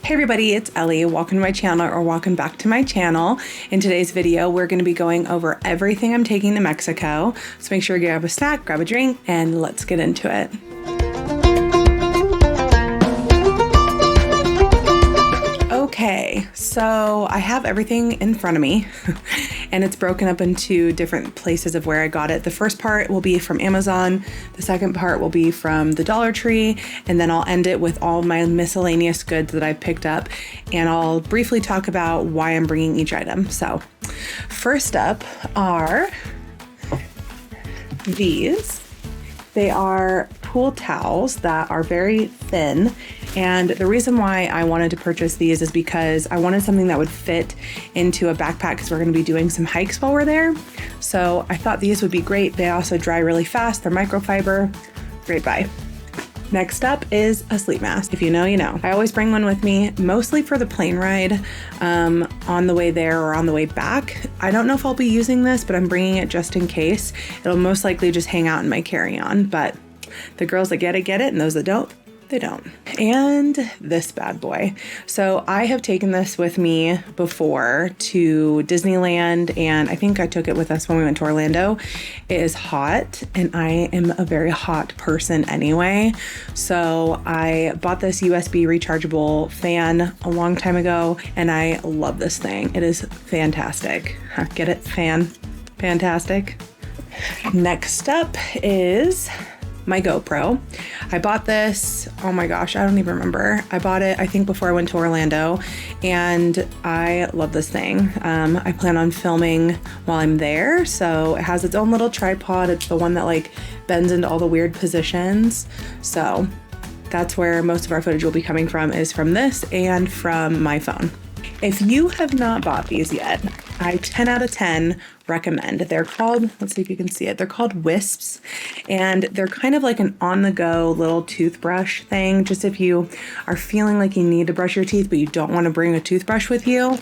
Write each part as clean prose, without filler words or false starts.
Hey everybody, it's Ellie. Welcome to my channel, or welcome back to my channel. In today's video, we're going to be going over everything I'm taking to Mexico. So make sure you grab a snack, grab a drink, and let's get into it. Okay, so I have everything in front of me and it's broken up into different places of where I got it. The first part will be from Amazon, the second part will be from the Dollar Tree, and then I'll end it with all my miscellaneous goods that I picked up, and I'll briefly talk about why I'm bringing each item. So first up are these. They are pool towels that are very thin. And the reason why I wanted to purchase these is because I wanted something that would fit into a backpack because we're going to be doing some hikes while we're there. So I thought these would be great. They also dry really fast. They're microfiber. Great buy. Next up is a sleep mask. If you know, you know. I always bring one with me, mostly for the plane ride on the way there or on the way back. I don't know if I'll be using this, but I'm bringing it just in case. It'll most likely just hang out in my carry-on, but the girls that get it, and those that don't, they don't. And this bad boy. So I have taken this with me before to Disneyland, and I think I took it with us when we went to Orlando. It is hot, and I am a very hot person anyway. So I bought this USB rechargeable fan a long time ago, and I love this thing. It is fantastic. Get it? Fantastic. Next up is my GoPro. I bought this, oh my gosh, I don't even remember. I bought it, I think, before I went to Orlando, and I love this thing. I plan on filming while I'm there, so it has its own little tripod. It's the one that like bends into all the weird positions. So that's where most of our footage will be coming from, is from this and from my phone. If you have not bought these yet, I 10 out of 10 recommend. They're called, let's see if you can see it, they're called Wisps, and they're kind of like an on-the-go little toothbrush thing, just if you are feeling like you need to brush your teeth but you don't want to bring a toothbrush with you.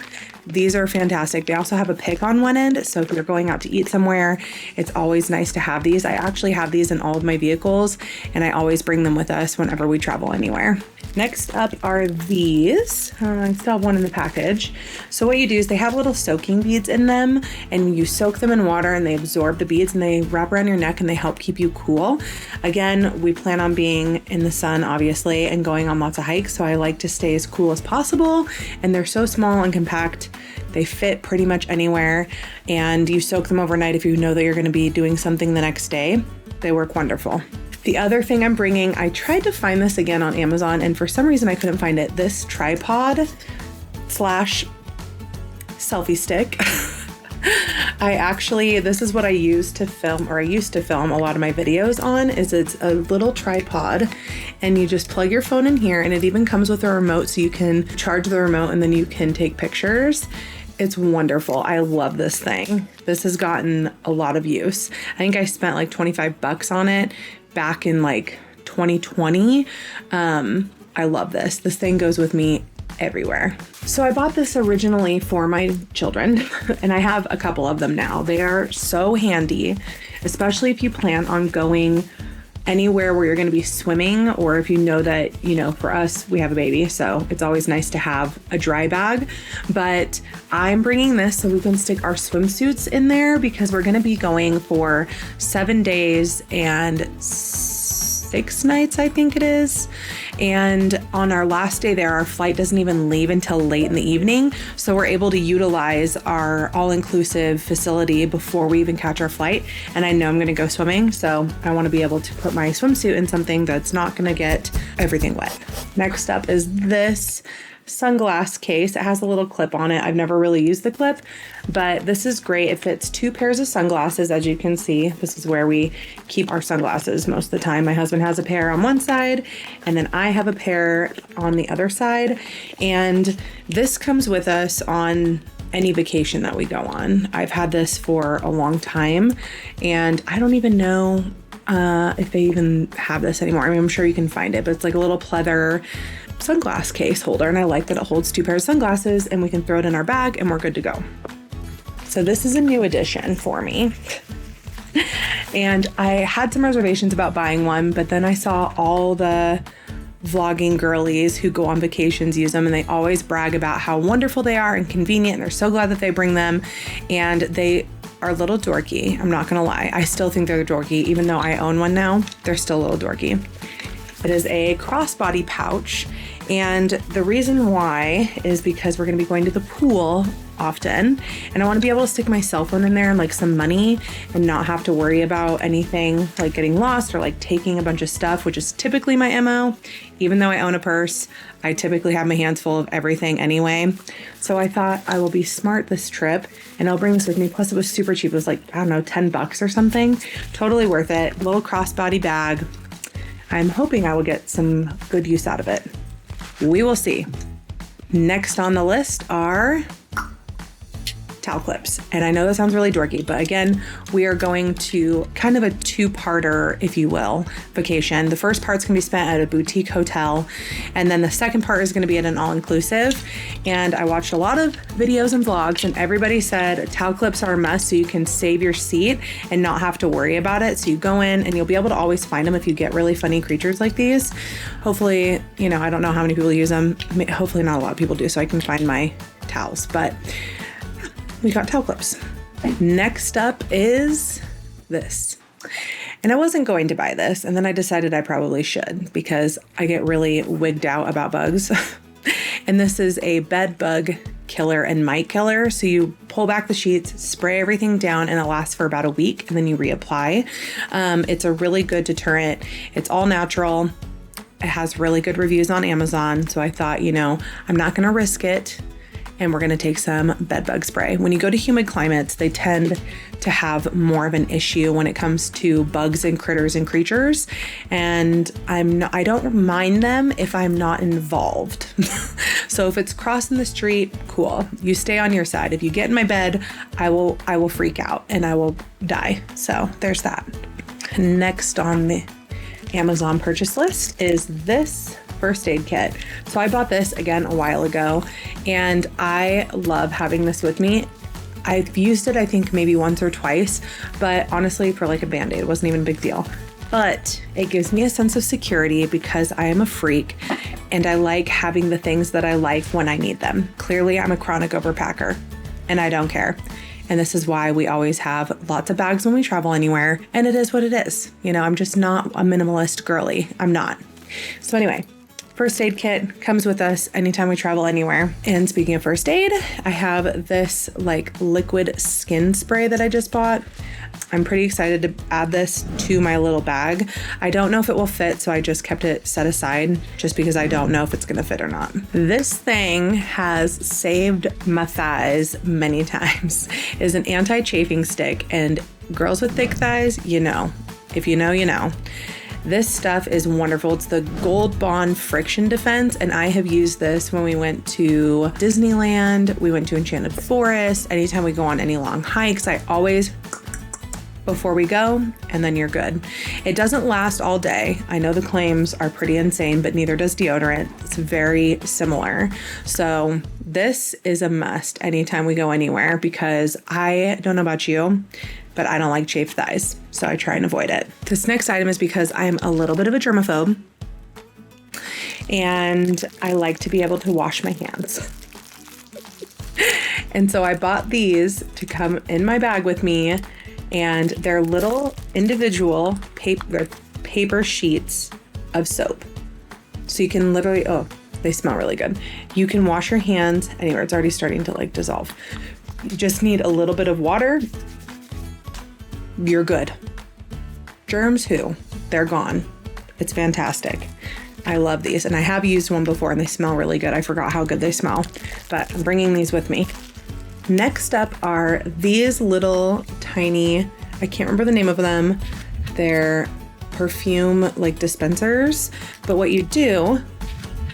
These are fantastic. They also have a pick on one end, so if you're going out to eat somewhere, it's always nice to have these. I actually have these in all of my vehicles, and I always bring them with us whenever we travel anywhere. Next up are these. I still have one in the package. So what you do is they have little soaking beads in them, and you soak them in water and they absorb the beads and they wrap around your neck and they help keep you cool. Again, we plan on being in the sun, obviously, and going on lots of hikes, so I like to stay as cool as possible, and they're so small and compact. They fit pretty much anywhere, and you soak them overnight if you know that you're going to be doing something the next day. They work wonderful. The other thing I'm bringing, I tried to find this again on Amazon, and for some reason I couldn't find it. This tripod slash selfie stick. This is what I used to film a lot of my videos on, is it's a little tripod, and you just plug your phone in here, and it even comes with a remote, so you can charge the remote and then you can take pictures. It's wonderful. I love this thing. This has gotten a lot of use. I think I spent like 25 bucks on it back in like 2020. I love this. This thing goes with me everywhere. So I bought this originally for my children, and I have a couple of them now. They are so handy, especially if you plan on going anywhere where you're going to be swimming, or if you know that, you know, for us, we have a baby, so it's always nice to have a dry bag. But I'm bringing this so we can stick our swimsuits in there, because we're going to be going for 7 days and 6 nights, I think it is. And on our last day there, our flight doesn't even leave until late in the evening. So we're able to utilize our all-inclusive facility before we even catch our flight. And I know I'm gonna go swimming, so I wanna be able to put my swimsuit in something that's not gonna get everything wet. Next up is this sunglass case. It has a little clip on it. I've never really used the clip, but this is great. It fits 2 pairs of sunglasses. As you can see, this is where we keep our sunglasses most of the time. My husband has a pair on one side, and then I have a pair on the other side. And this comes with us on any vacation that we go on. I've had this for a long time, and I don't even know if they even have this anymore. I mean, I'm sure you can find it, but it's like a little pleather sunglass case holder, and I like that it holds 2 pairs of sunglasses, and we can throw it in our bag and we're good to go. So this is a new addition for me. And I had some reservations about buying one, but then I saw all the vlogging girlies who go on vacations use them, and they always brag about how wonderful they are and convenient, and they're so glad that they bring them, and they are a little dorky. I'm not gonna lie. I still think they're dorky. Even though I own one now, they're still a little dorky. It is a crossbody pouch, and the reason why is because we're gonna be going to the pool often, and I want to be able to stick my cell phone in there and like some money and not have to worry about anything like getting lost or like taking a bunch of stuff, which is typically my MO. Even though I own a purse, I typically have my hands full of everything anyway. So I thought I will be smart this trip and I'll bring this with me. Plus it was super cheap. It was like, I don't know, 10 bucks or something. Totally worth it. Little crossbody bag. I'm hoping I will get some good use out of it. We will see. Next on the list are towel clips. And I know that sounds really dorky, but again, we are going to kind of a two-parter, if you will, vacation. The first part's gonna be spent at a boutique hotel, and then the second part is gonna be at an all-inclusive. And I watched a lot of videos and vlogs, and everybody said towel clips are a must so you can save your seat and not have to worry about it. So you go in and you'll be able to always find them if you get really funny creatures like these. Hopefully, you know, I don't know how many people use them. Hopefully not a lot of people do, so I can find my towels, but we got towel clips. Next up is this. And I wasn't going to buy this, and then I decided I probably should because I get really wigged out about bugs. And this is a bed bug killer and mite killer. So you pull back the sheets, spray everything down, and it lasts for about a week, and then you reapply. It's a really good deterrent. It's all natural. It has really good reviews on Amazon. So I thought, you know, I'm not gonna risk it, and we're gonna take some bed bug spray. When you go to humid climates, they tend to have more of an issue when it comes to bugs and critters and creatures. And I don't mind them if I'm not involved. So if it's crossing the street, cool. You stay on your side. If you get in my bed, I will freak out and I will die. So there's that. Next on the Amazon purchase list is this first aid kit. So I bought this again a while ago, and I love having this with me. I've used it, I think maybe once or twice, but honestly for like a Band-Aid, it wasn't even a big deal. But it gives me a sense of security because I am a freak and I like having the things that I like when I need them. Clearly I'm a chronic overpacker and I don't care. And this is why we always have lots of bags when we travel anywhere. And it is what it is. You know, I'm just not a minimalist girly. I'm not. So anyway, first aid kit comes with us anytime we travel anywhere. And speaking of first aid, I have this like liquid skin spray that I just bought. I'm pretty excited to add this to my little bag. I don't know if it will fit, so I just kept it set aside just because I don't know if it's gonna fit or not. This thing has saved my thighs many times. It is an anti-chafing stick, and girls with thick thighs, you know. If you know, you know. This stuff is wonderful. It's the Gold Bond Friction Defense, and I have used this when we went to Disneyland, we went to Enchanted Forest, anytime we go on any long hikes, I always before we go, and then you're good. It doesn't last all day. I know the claims are pretty insane, but neither does deodorant. It's very similar. So this is a must anytime we go anywhere because I don't know about you, but I don't like chafed thighs, so I try and avoid it. This next item is because I am a little bit of a germaphobe and I like to be able to wash my hands. And so I bought these to come in my bag with me, and they're little individual paper sheets of soap. So you can literally, oh, they smell really good. You can wash your hands anywhere. It's already starting to like dissolve. You just need a little bit of water. You're good. Germs, they're gone. It's fantastic. I love these, and I have used one before and they smell really good. I forgot how good they smell, but I'm bringing these with me. Next up are these little tiny, I can't remember the name of them. They're perfume like dispensers, but what you do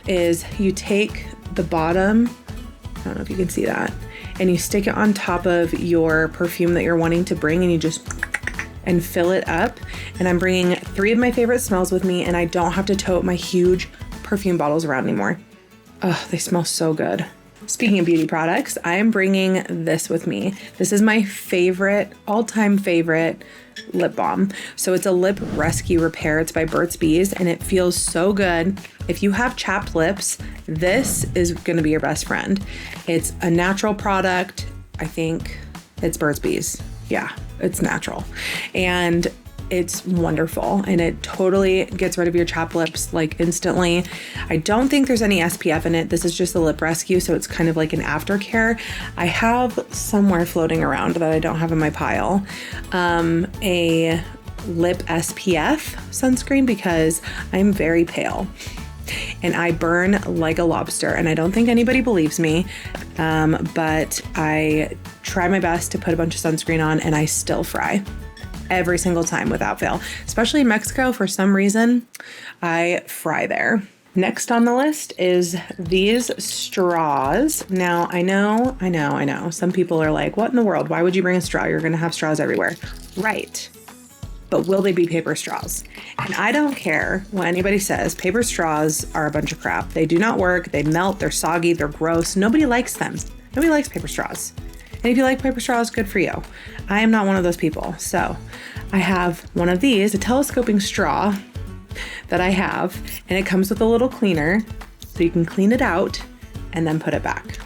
is you take the bottom, I don't know if you can see that, and you stick it on top of your perfume that you're wanting to bring, and you just and fill it up. And I'm bringing 3 of my favorite smells with me, and I don't have to tote my huge perfume bottles around anymore. Oh, they smell so good. Speaking of beauty products, I am bringing this with me. This is my favorite, all-time favorite lip balm. So it's a lip rescue repair. It's by Burt's Bees and it feels so good. If you have chapped lips, this is gonna be your best friend. It's a natural product. I think it's Burt's Bees. Yeah, it's natural. And it's wonderful and it totally gets rid of your chapped lips like instantly. I don't think there's any SPF in it. This is just a lip rescue, so it's kind of like an aftercare. I have somewhere floating around that I don't have in my pile, a lip SPF sunscreen because I'm very pale and I burn like a lobster and I don't think anybody believes me, but I try my best to put a bunch of sunscreen on and I still fry. Every single time without fail, especially in Mexico. For some reason, I fry there. Next on the list is these straws. Now, I know. Some people are like, what in the world? Why would you bring a straw? You're gonna have straws everywhere. Right. But will they be paper straws? And I don't care what anybody says. Paper straws are a bunch of crap. They do not work. They melt. They're soggy. They're gross. Nobody likes them. Nobody likes paper straws. And if you like paper straws, good for you. I am not one of those people. So I have one of these, a telescoping straw that I have, and it comes with a little cleaner so you can clean it out and then put it back.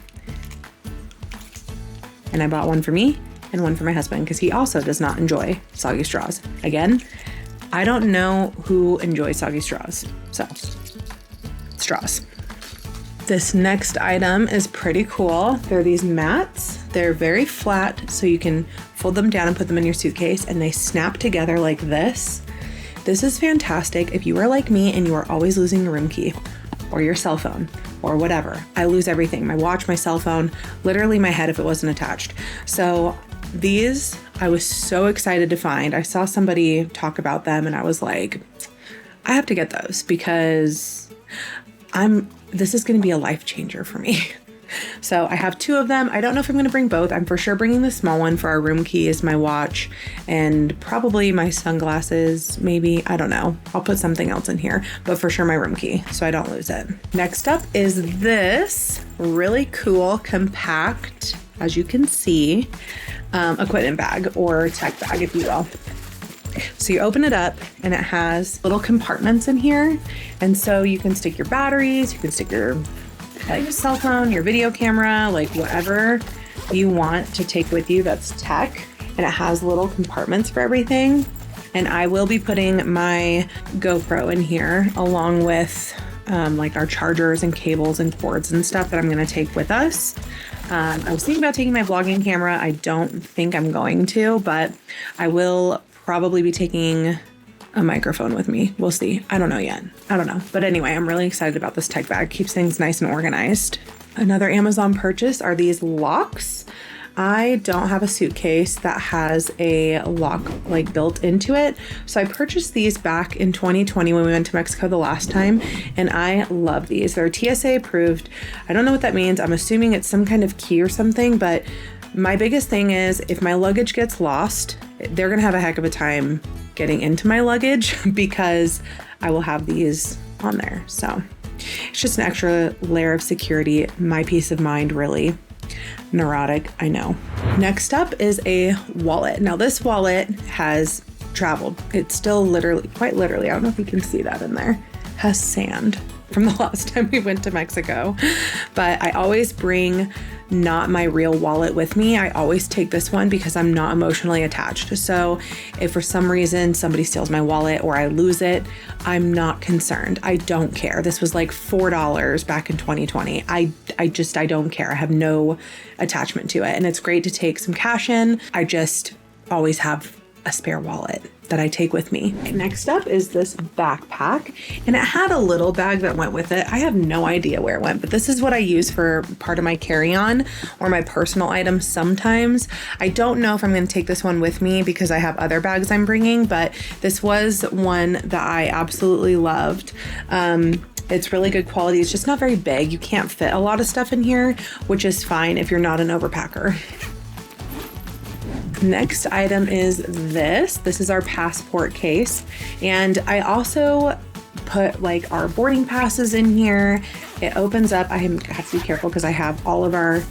And I bought one for me and one for my husband because he also does not enjoy soggy straws. Again, I don't know who enjoys soggy straws. So, straws. This next item is pretty cool. They're these mats. They're very flat, so you can fold them down and put them in your suitcase, and they snap together like this. This is fantastic if you are like me and you are always losing your room key or your cell phone or whatever. I lose everything, my watch, my cell phone, literally my head if it wasn't attached. So these, I was so excited to find. I saw somebody talk about them and I was like, I have to get those because this is going to be a life changer for me. So I have two of them. I don't know if I'm going to bring both. I'm for sure bringing the small one for our room keys, my watch, and probably my sunglasses, maybe. I don't know. I'll put something else in here, but for sure my room key so I don't lose it. Next up is this really cool, compact, as you can see, equipment bag or tech bag, if you will. So you open it up and it has little compartments in here. And so you can stick your batteries, you can stick your cell phone, your video camera, like whatever you want to take with you that's tech. And it has little compartments for everything. And I will be putting my GoPro in here along with like our chargers and cables and cords and stuff that I'm going to take with us. I was thinking about taking my vlogging camera. I don't think I'm going to, but I will probably be taking a microphone with me. We'll see. I don't know yet. I don't know. But anyway, I'm really excited about this tech bag. Keeps things nice and organized. Another Amazon purchase are these locks. I don't have a suitcase that has a lock like built into it. So I purchased these back in 2020 when we went to Mexico the last time. And I love these. They're TSA approved. I don't know what that means. I'm assuming it's some kind of key or something, but my biggest thing is if my luggage gets lost, they're gonna have a heck of a time getting into my luggage because I will have these on there. So it's just an extra layer of security, my peace of mind, really. Neurotic, I know. Next up is a wallet. Now this wallet has traveled. It's still literally, quite literally, I don't know if you can see that in there, has sand from the last time we went to Mexico. But I always bring not my real wallet with me. I always take this one because I'm not emotionally attached. So if for some reason somebody steals my wallet or I lose it, I'm not concerned. I don't care. This was like $4 back in 2020. I don't care. I have no attachment to it. And it's great to take some cash in. I just always have a spare wallet that I take with me. Next up is this backpack, and it had a little bag that went with it. I have no idea where it went, but this is what I use for part of my carry-on or my personal items sometimes. I don't know if I'm going to take this one with me because I have other bags I'm bringing, but this was one that I absolutely loved. It's really good quality. It's just not very big. You can't fit a lot of stuff in here, which is fine if you're not an overpacker. Next item is this. This is our passport case. And I also put like our boarding passes in here. It opens up. I have to be careful because I have all of our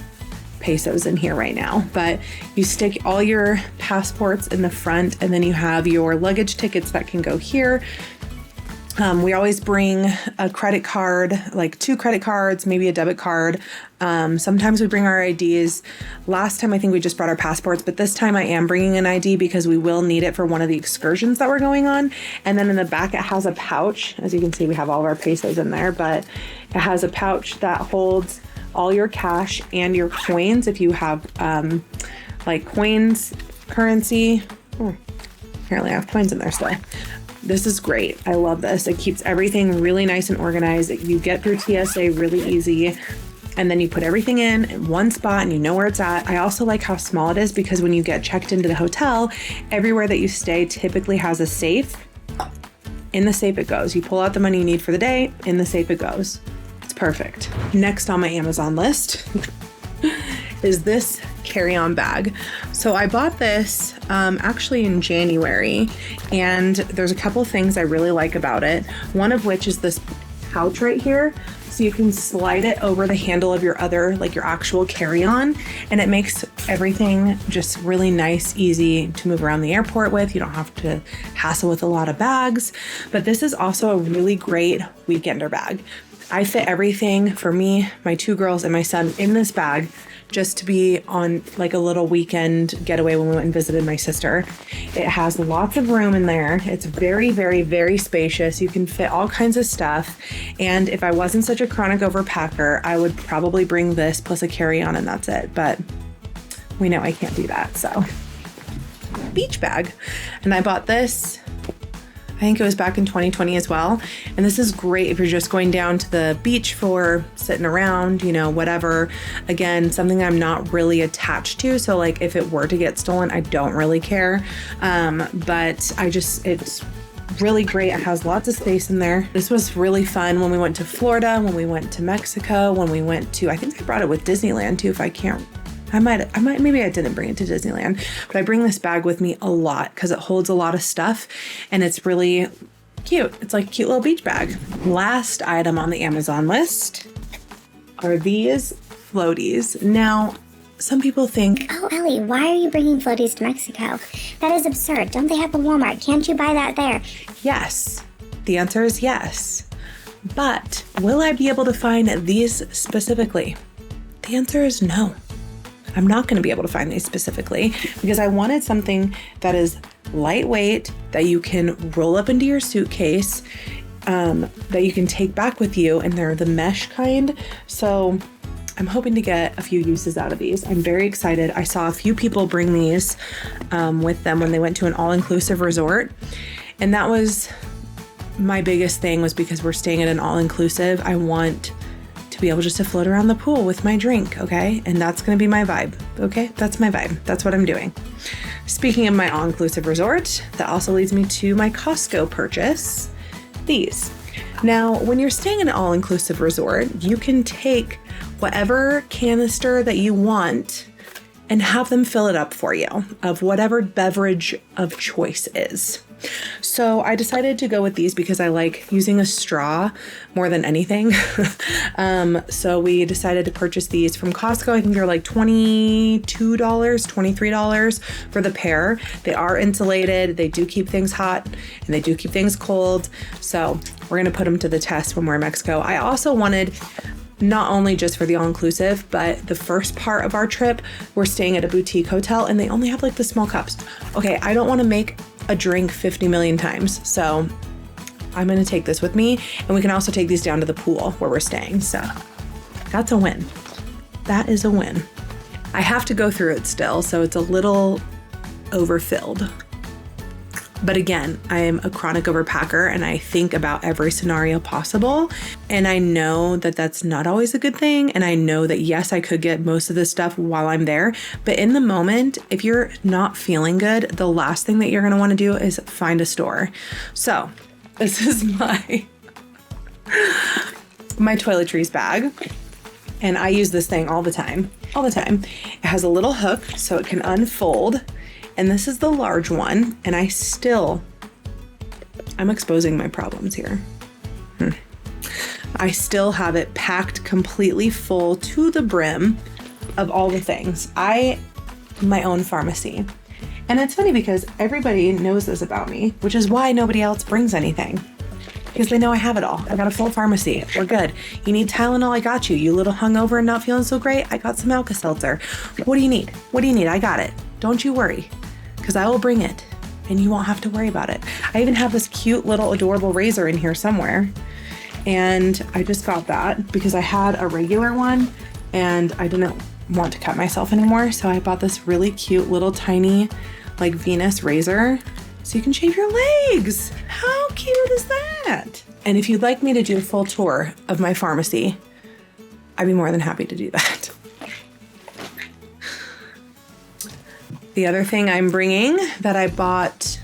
pesos in here right now, but you stick all your passports in the front, and then you have your luggage tickets that can go here. We always bring a credit card, like 2 credit cards, maybe a debit card. Sometimes we bring our IDs. Last time I think we just brought our passports, but this time I am bringing an ID because we will need it for one of the excursions that we're going on. And then in the back it has a pouch. As you can see, we have all of our pesos in there, but it has a pouch that holds all your cash and your coins. If you have like coins, currency, apparently I have coins in there still. This is great. I love this. It keeps everything really nice and organized. You get through TSA really easy, and then you put everything in one spot and you know where it's at. I also like how small it is because when you get checked into the hotel, everywhere that you stay typically has a safe. In the safe it goes. You pull out the money you need for the day, in the safe it goes. It's perfect. Next on my Amazon list is this carry-on bag. So I bought this actually in January, and there's a couple things I really like about it. One of which is this pouch right here. So you can slide it over the handle of your other, like your actual carry-on, and it makes everything just really nice, easy to move around the airport with. You don't have to hassle with a lot of bags, but this is also a really great weekender bag. I fit everything for me, my 2 girls, and my son in this bag just to be on like a little weekend getaway when we went and visited my sister. It has lots of room in there. It's very, very, very spacious. You can fit all kinds of stuff. And if I wasn't such a chronic overpacker, I would probably bring this plus a carry-on and that's it. But we know I can't do that, so. Beach bag. And I bought this, I think it was back in 2020 as well. And this is great if you're just going down to the beach for sitting around, you know, whatever. Again, something I'm not really attached to. So like if it were to get stolen, I don't really care. But it's really great. It has lots of space in there. This was really fun when we went to Florida, when we went to Mexico, when we went to, I think I brought it with Disneyland too, if I can't. Maybe I didn't bring it to Disneyland, but I bring this bag with me a lot because it holds a lot of stuff and it's really cute. It's like a cute little beach bag. Last item on the Amazon list are these Floaties. Now, some people think, oh, Ellie, why are you bringing Floaties to Mexico? That is absurd. Don't they have a Walmart? Can't you buy that there? Yes. The answer is yes. But will I be able to find these specifically? The answer is no. I'm not going to be able to find these specifically because I wanted something that is lightweight, that you can roll up into your suitcase, that you can take back with you, and they're the mesh kind. So I'm hoping to get a few uses out of these. I'm very excited. I saw a few people bring these with them when they went to an all-inclusive resort. And that was my biggest thing, was because we're staying at an all-inclusive. I want to be able just to float around the pool with my drink, okay? And that's gonna be my vibe, okay? That's my vibe. That's what I'm doing. Speaking of my all-inclusive resort, that also leads me to my Costco purchase, these. Now, when you're staying in an all-inclusive resort, you can take whatever canister that you want and have them fill it up for you of whatever beverage of choice is. So I decided to go with these because I like using a straw more than anything. So we decided to purchase these from Costco. I think they're like $22, $23 for the pair. They are insulated. They do keep things hot and they do keep things cold. So we're going to put them to the test when we're in Mexico. I also wanted, not only just for the all-inclusive, but the first part of our trip, we're staying at a boutique hotel and they only have like the small cups. Okay, I don't want to make a drink 50 million times, so I'm going to take this with me, and we can also take these down to the pool where we're staying. So that's a win. That is a win. I have to go through it still, so it's a little overfilled. But again, I am a chronic overpacker and I think about every scenario possible. And I know that that's not always a good thing. And I know that yes, I could get most of this stuff while I'm there. But in the moment, if you're not feeling good, the last thing that you're going to want to do is find a store. So this is my Toiletries bag. And I use this thing all the time. It has a little hook so it can unfold. And this is the large one, and I'm exposing my problems here. I still have it packed completely full to the brim of all the things. My own pharmacy. And it's funny because everybody knows this about me, which is why nobody else brings anything. Because they know I have it all. I got a full pharmacy. We're good. You need Tylenol? I got you. You a little hungover and not feeling so great? I got some Alka-Seltzer. What do you need? What do you need? I got it. Don't you worry, because I will bring it and you won't have to worry about it. I even have this cute little adorable razor in here somewhere. And I just got that because I had a regular one and I didn't want to cut myself anymore. So I bought this really cute little tiny like Venus razor so you can shave your legs. How cute is that? And if you'd like me to do a full tour of my pharmacy, I'd be more than happy to do that. The other thing I'm bringing that I bought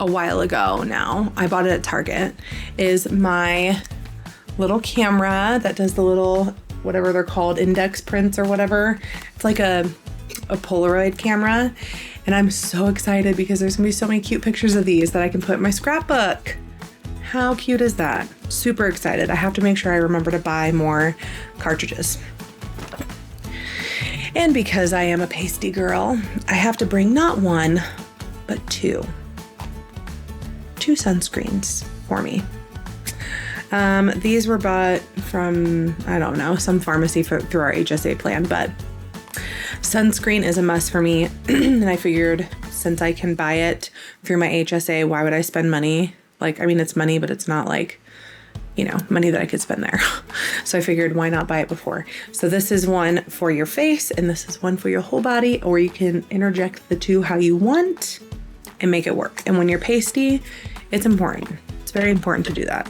a while ago now, I bought it at Target, is my little camera that does the little, whatever they're called, index prints or whatever. It's like a Polaroid camera. And I'm so excited because there's gonna be so many cute pictures of these that I can put in my scrapbook. How cute is that? Super excited. I have to make sure I remember to buy more cartridges. And because I am a pasty girl, I have to bring not one, but two sunscreens for me. These were bought from, I don't know, some pharmacy through our HSA plan, but sunscreen is a must for me. And I figured since I can buy it through my HSA, why would I spend money? Like, I mean, it's money, but it's not like, you know, money that I could spend there. So I figured why not buy it before? So this is one for your face and this is one for your whole body, or you can interject the two how you want and make it work. And when you're pasty, it's important. It's very important to do that.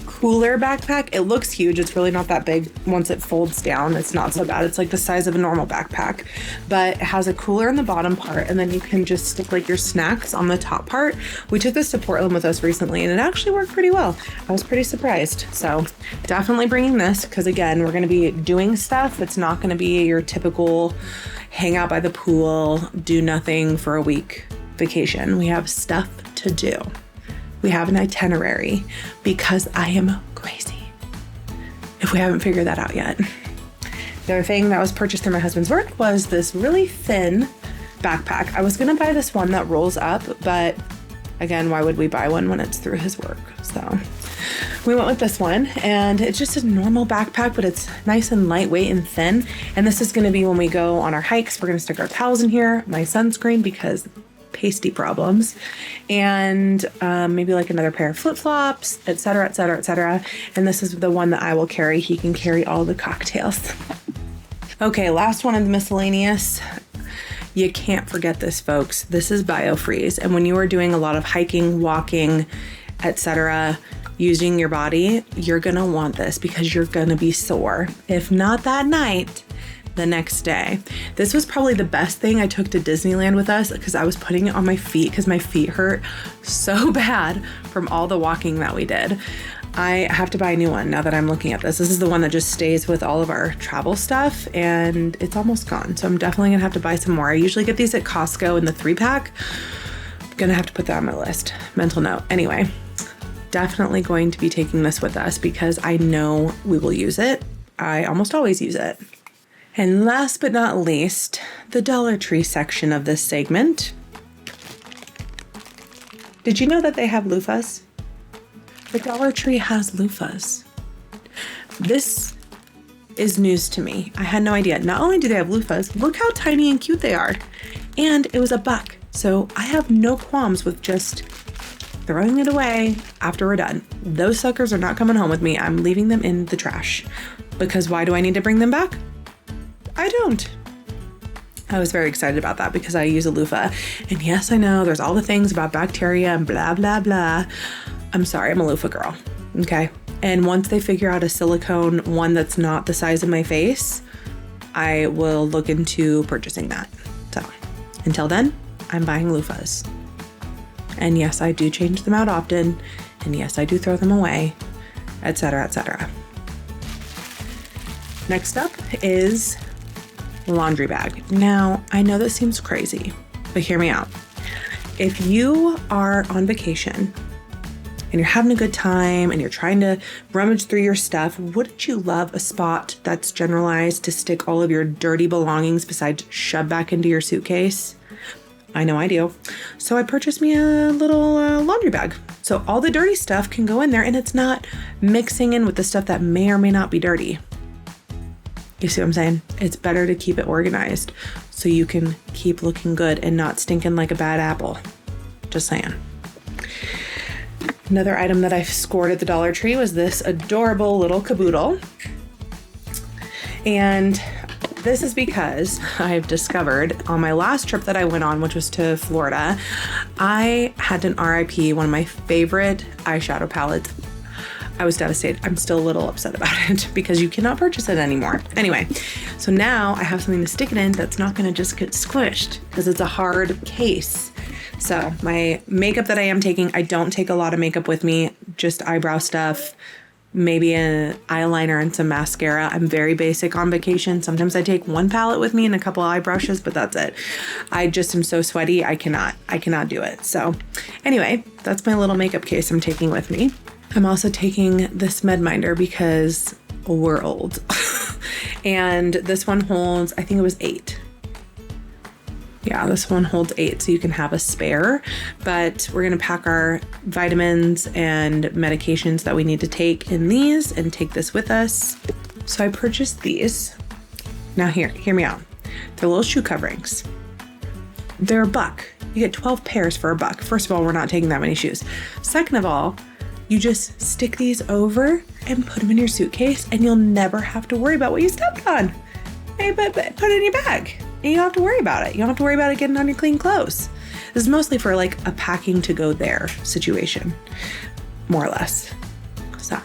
Cooler backpack. It looks huge. It's really not that big. Once it folds down, it's not so bad. It's like the size of a normal backpack, but it has a cooler in the bottom part, and then you can just stick like your snacks on the top part. We took this to Portland with us recently, and it actually worked pretty well. I was pretty surprised. So definitely bringing this because, again, we're going to be doing stuff. It's not going to be your typical hang out by the pool, do nothing for a week vacation. We have stuff to do. We have an itinerary because I am crazy, if we haven't figured that out yet. The other thing that was purchased through my husband's work was this really thin backpack. I was gonna buy this one that rolls up, but again, why would we buy one when it's through his work? So we went with this one, and it's just a normal backpack, but it's nice and lightweight and thin. And this is gonna be when we go on our hikes. We're gonna stick our towels in here, my sunscreen because pasty problems, and maybe like another pair of flip-flops, etc., etc., etc. And this is the one that I will carry. He can carry all the cocktails. Okay, last one of the miscellaneous. You can't forget this, folks. This is Biofreeze. And when you are doing a lot of hiking, walking, etc., using your body, you're gonna want this because you're gonna be sore. If not that night, the next day. This was probably the best thing I took to Disneyland with us because I was putting it on my feet because my feet hurt so bad from all the walking that we did. I have to buy a new one now that I'm looking at this. This is the one that just stays with all of our travel stuff, and it's almost gone. So I'm definitely gonna have to buy some more. I usually get these at Costco in the 3-pack. I'm gonna have to put that on my list. Mental note. Anyway, definitely going to be taking this with us because I know we will use it. I almost always use it. And last but not least, the Dollar Tree section of this segment. Did you know that they have loofahs? The Dollar Tree has loofahs. This is news to me. I had no idea. Not only do they have loofahs, look how tiny and cute they are. And it was $1. So I have no qualms with just throwing it away after we're done. Those suckers are not coming home with me. I'm leaving them in the trash. Because why do I need to bring them back? I don't. I was very excited about that because I use a loofah. And yes, I know there's all the things about bacteria and blah, blah, blah. I'm sorry, I'm a loofah girl. Okay. And once they figure out a silicone one that's not the size of my face, I will look into purchasing that. So until then, I'm buying loofahs. And yes, I do change them out often. And yes, I do throw them away, etc., etc. Next up is laundry bag. Now, I know this seems crazy, but hear me out. If you are on vacation and you're having a good time and you're trying to rummage through your stuff, wouldn't you love a spot that's generalized to stick all of your dirty belongings besides shove back into your suitcase? I know I do. So I purchased me a little laundry bag. So all the dirty stuff can go in there and it's not mixing in with the stuff that may or may not be dirty. You see what I'm saying? It's better to keep it organized so you can keep looking good and not stinking like a bad apple. Just saying. Another item that I scored at the Dollar Tree was this adorable little caboodle. And this is because I've discovered on my last trip that I went on, which was to Florida, I had to RIP one of my favorite eyeshadow palettes. I was devastated. I'm still a little upset about it because you cannot purchase it anymore. Anyway, so now I have something to stick it in that's not going to just get squished because it's a hard case. So my makeup that I am taking, I don't take a lot of makeup with me, just eyebrow stuff, maybe an eyeliner and some mascara. I'm very basic on vacation. Sometimes I take one palette with me and a couple eye brushes, but that's it. I just am so sweaty. I cannot do it. So anyway, that's my little makeup case I'm taking with me. I'm also taking this med minder because we're old. And this one holds, I think it was 8. Yeah, this one holds 8, so you can have a spare, but we're gonna pack our vitamins and medications that we need to take in these and take this with us. So I purchased these. Now hear me out. They're little shoe coverings. They're $1. You get 12 pairs for $1. First of all, we're not taking that many shoes. Second of all, you just stick these over and put them in your suitcase and you'll never have to worry about what you stepped on. Hey, but put it in your bag. And you don't have to worry about it. You don't have to worry about it getting on your clean clothes. This is mostly for like a packing to go there situation, more or less. So, all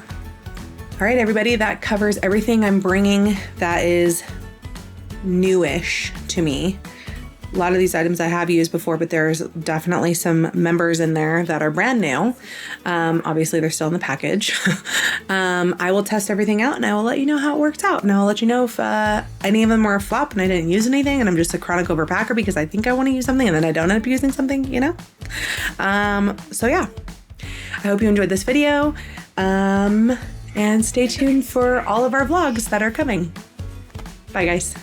right, everybody, that covers everything I'm bringing that is newish to me. A lot of these items I have used before, but there's definitely some members in there that are brand new. Obviously, they're still in the package. I will test everything out and I will let you know how it works out. And I'll let you know if any of them were a flop and I didn't use anything and I'm just a chronic overpacker because I think I want to use something and then I don't end up using something, you know? So yeah, I hope you enjoyed this video. And stay tuned for all of our vlogs that are coming. Bye, guys.